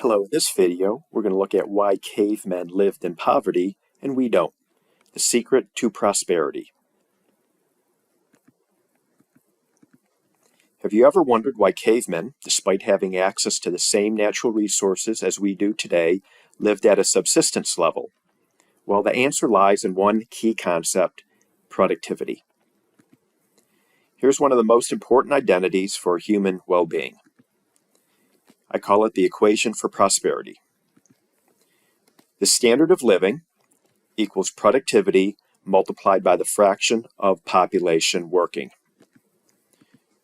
Hello, in this video, we're going to look at why cavemen lived in poverty and we don't. The secret to prosperity. Have you ever wondered why cavemen, despite having access to the same natural resources as we do today, lived at a subsistence level? Well, the answer lies in one key concept: productivity. Here's one of the most important identities for human well-being. I call it the equation for prosperity. The standard of living equals productivity multiplied by the fraction of population working,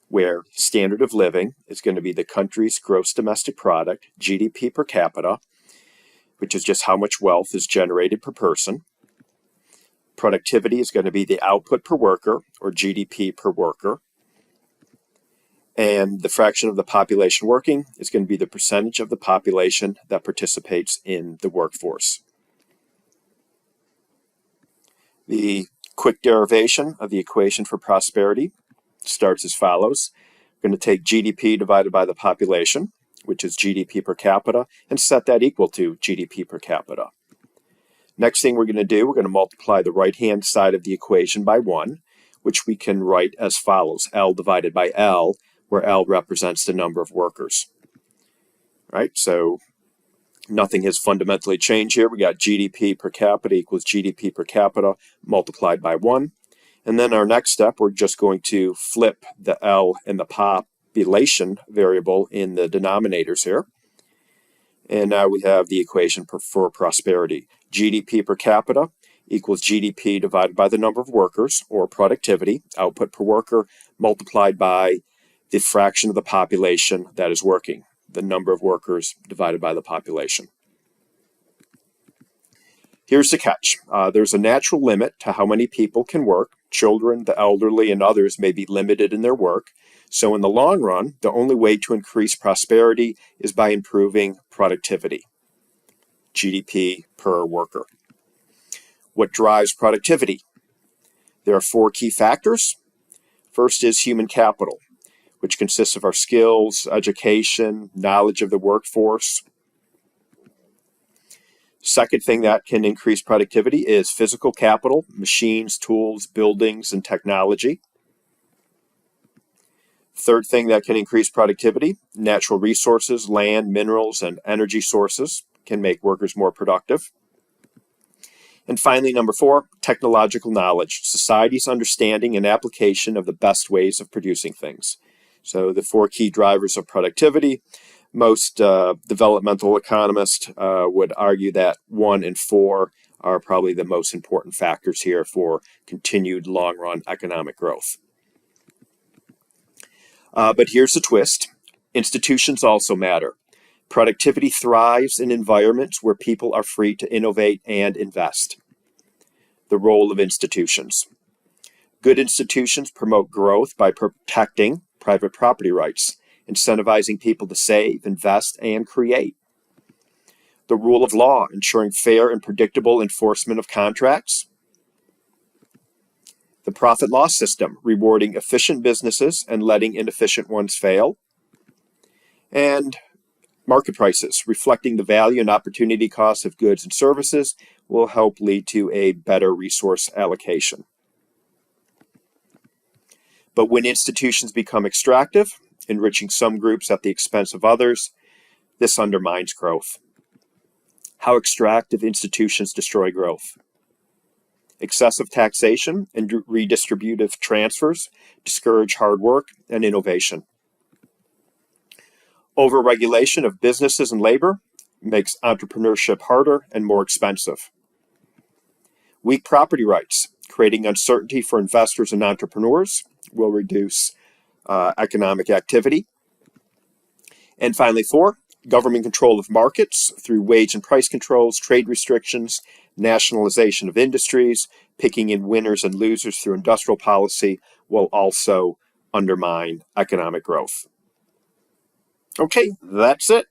where standard of living is going to be the country's gross domestic product, GDP per capita, which is just how much wealth is generated per person. Productivity is going to be the output per worker, or GDP per worker. And the fraction of the population working is going to be the percentage of the population that participates in the workforce. The quick derivation of the equation for prosperity starts as follows. We're going to take GDP divided by the population, which is GDP per capita, and set that equal to GDP per capita. Next thing we're going to do, we're going to multiply the right-hand side of the equation by 1, which we can write as follows: L divided by L, where L represents the number of workers. Right, so nothing has fundamentally changed here. We got GDP per capita equals GDP per capita multiplied by 1. And then our next step, we're just going to flip the L and the population variable in the denominators here. And now we have the equation for prosperity. GDP per capita equals GDP divided by the number of workers, or productivity, output per worker, multiplied by the fraction of the population that is working, the number of workers divided by the population. Here's the catch. There's a natural limit to how many people can work. Children, the elderly, and others may be limited in their work. So in the long run, the only way to increase prosperity is by improving productivity, GDP per worker. What drives productivity? There are 4 key factors. First is human capital, which consists of our skills, education, knowledge of the workforce. Second thing that can increase productivity is physical capital, machines, tools, buildings, and technology. Third thing that can increase productivity, natural resources, land, minerals, and energy sources can make workers more productive. And finally, number 4, technological knowledge, society's understanding and application of the best ways of producing things. So the 4 key drivers of productivity. Most developmental economists would argue that 1 and 4 are probably the most important factors here for continued long-run economic growth. But here's the twist. Institutions also matter. Productivity thrives in environments where people are free to innovate and invest. The role of institutions. Good institutions promote growth by protecting private property rights, incentivizing people to save, invest, and create. The rule of law, ensuring fair and predictable enforcement of contracts. The profit loss system, rewarding efficient businesses and letting inefficient ones fail. And market prices, reflecting the value and opportunity costs of goods and services, will help lead to a better resource allocation. But when institutions become extractive, enriching some groups at the expense of others, this undermines growth. How extractive institutions destroy growth. Excessive taxation and redistributive transfers discourage hard work and innovation. Overregulation of businesses and labor makes entrepreneurship harder and more expensive. Weak property rights, creating uncertainty for investors and entrepreneurs, will reduce economic activity. And finally, 4, government control of markets through wage and price controls, trade restrictions, nationalization of industries, picking in winners and losers through industrial policy will also undermine economic growth. Okay, that's it.